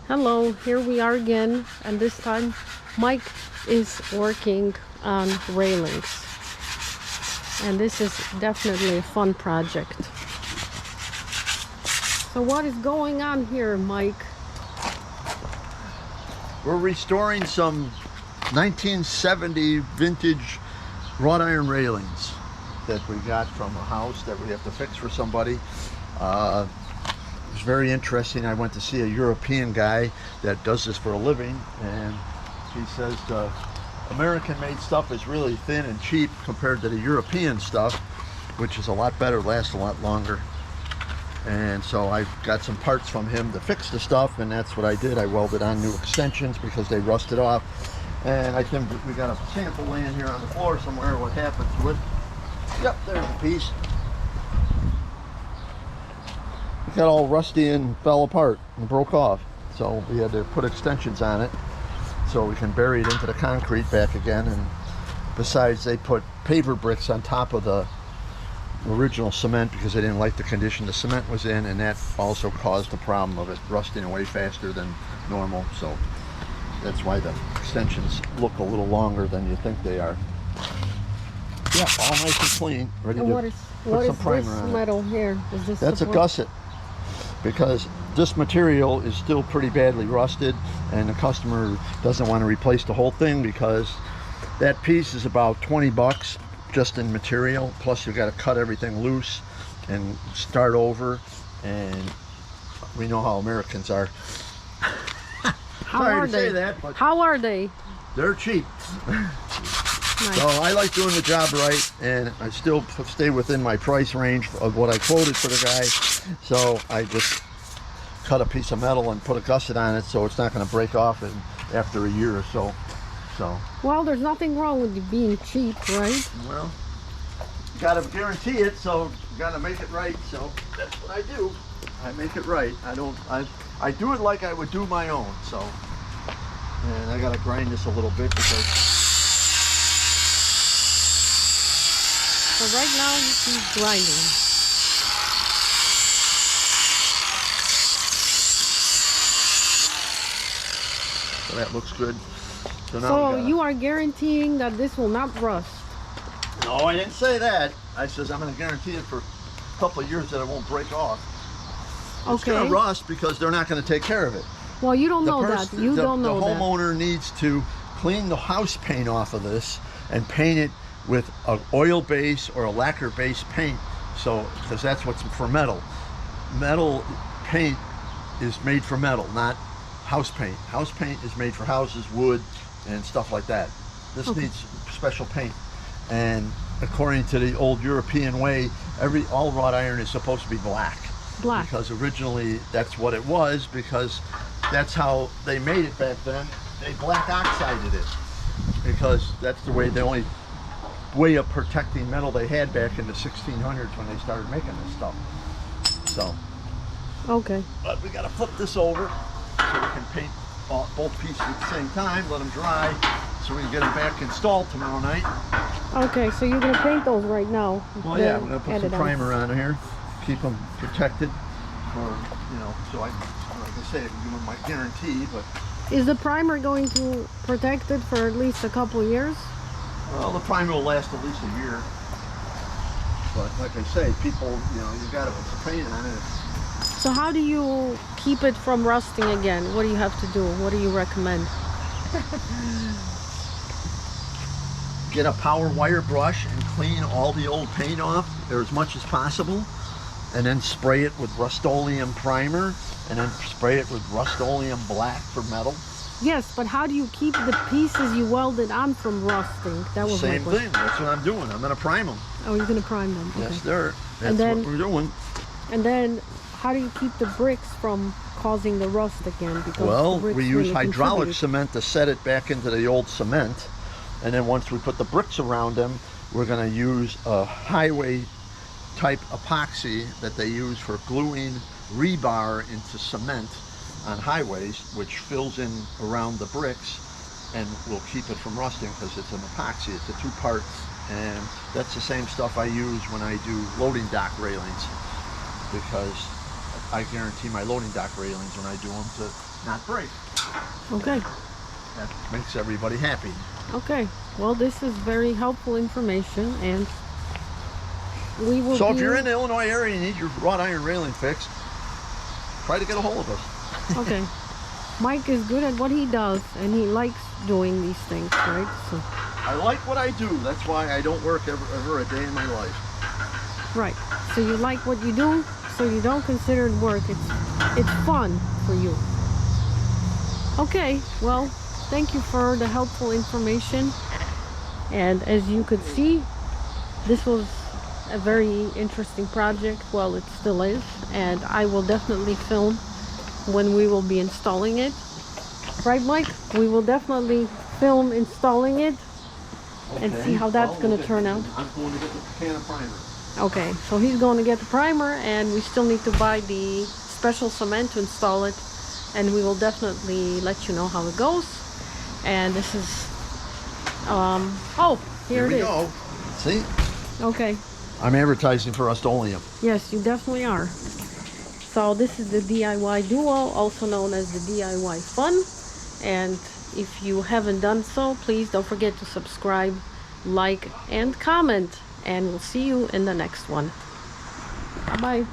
Hello, here we are again, and this time Mike is working on railings, and this is definitely a fun project. So what is going on here, Mike? We're restoring some 1970 vintage wrought iron railings that we got from a house that we have to fix for somebody. It was very interesting. I went to see a European guy that does this for a living, and he says the American-made stuff is really thin and cheap compared to the European stuff, which is a lot better, lasts a lot longer. And so I got some parts from him to fix the stuff, and that's what I did. I welded on new extensions because they rusted off. And I think we got a sample laying here on the floor somewhere. What happened to it? Yep, there's a piece. It got all rusty and fell apart and broke off. So we had to put extensions on it so we can bury it into the concrete back again. And besides, they put paver bricks on top of the original cement because they didn't like the condition the cement was in, and that also caused the problem of it rusting away faster than normal. So that's why the extensions look a little longer than you think they are. Yeah, all nice and clean, ready to put some primer on it. Metal here? Is this That's a gusset, because this material is still pretty badly rusted, and the customer doesn't want to replace the whole thing because that piece is about 20 bucks just in material, plus you've got to cut everything loose and start over, and we know how Americans are. Sorry to say that, but how are they? They're cheap. Nice. So I like doing the job right, and I still stay within my price range of what I quoted for the guy. So I just cut a piece of metal and put a gusset on it so it's not going to break off after a year or so. Well, there's nothing wrong with you being cheap, right? Well, you got to guarantee it, so you got to make it right. So that's what I do. I make it right. I do it like I would do my own. So, and I got to grind this a little bit because. So right now he's grinding. So that looks good. So you are guaranteeing that this will not rust? No, I didn't say that. I says I'm going to guarantee it for a couple of years that it won't break off. It's going to rust because they're not going to take care of it. Well, you don't know that. You don't know that. The homeowner needs to clean the house paint off of this and paint it with an oil base or a lacquer base paint. So, because that's what's for metal. Metal paint is made for metal, not house paint. House paint is made for houses, wood, and stuff like that. This needs special paint. And according to the old European way, all wrought iron is supposed to be black. Black. Because originally that's what it was, because that's how they made it back then. They black oxided it because that's the only way of protecting metal they had back in the 1600s when they started making this stuff. So. Okay. But we got to flip this over so we can paint both pieces at the same time, let them dry, so we can get them back installed tomorrow night. Okay, so you're going to paint those right now? Well, yeah, we're going to put some primer on here, keep them protected, so like I say, I can give them my guarantee, but... Is the primer going to protect it for at least a couple of years? Well, the primer will last at least a year. But like I say, people, you got to put the paint on it. So how do you keep it from rusting again? What do you have to do? What do you recommend? Get a power wire brush and clean all the old paint off or as much as possible, and then spray it with Rust-Oleum primer, and then spray it with Rust-Oleum black for metal. Yes, but how do you keep the pieces you welded on from rusting? That was Same thing. That's what I'm doing. I'm going to prime them. Oh, you're going to prime them. Yes, okay. sir. That's what we're doing. And then how do you keep the bricks from causing the rust again? Well, we use hydraulic cement to set it back into the old cement, and then once we put the bricks around them, we're going to use a highway type epoxy that they use for gluing rebar into cement on highways, which fills in around the bricks and will keep it from rusting because it's an epoxy. It's a two-part, and that's the same stuff I use when I do loading dock railings, because I guarantee my loading dock railings when I do them to not break. Okay. That makes everybody happy. Okay. Well, this is very helpful information, and we will. So if you're in the Illinois area and you need your wrought iron railing fixed, try to get a hold of us. Okay. Mike is good at what he does, and he likes doing these things, right? So. I like what I do. That's why I don't work ever a day in my life. Right. So you like what you do, so you don't consider it work. It's fun for you. Okay. Well, thank you for the helpful information. And as you could see, this was a very interesting project. Well, it still is, and I will definitely film when we will be installing it. Right, Mike? We will definitely film installing it and see how that's going to turn out. I'm going to get the can of primer. Okay, so he's going to get the primer, and we still need to buy the special cement to install it, and we will definitely let you know how it goes. And this is oh, here it is. Go. See? Okay. I'm advertising for Rust-Oleum. Yes, you definitely are. So this is the DIY Duo, also known as the DIY Fun. And if you haven't done so, please don't forget to subscribe, like, and comment. And we'll see you in the next one. Bye-bye.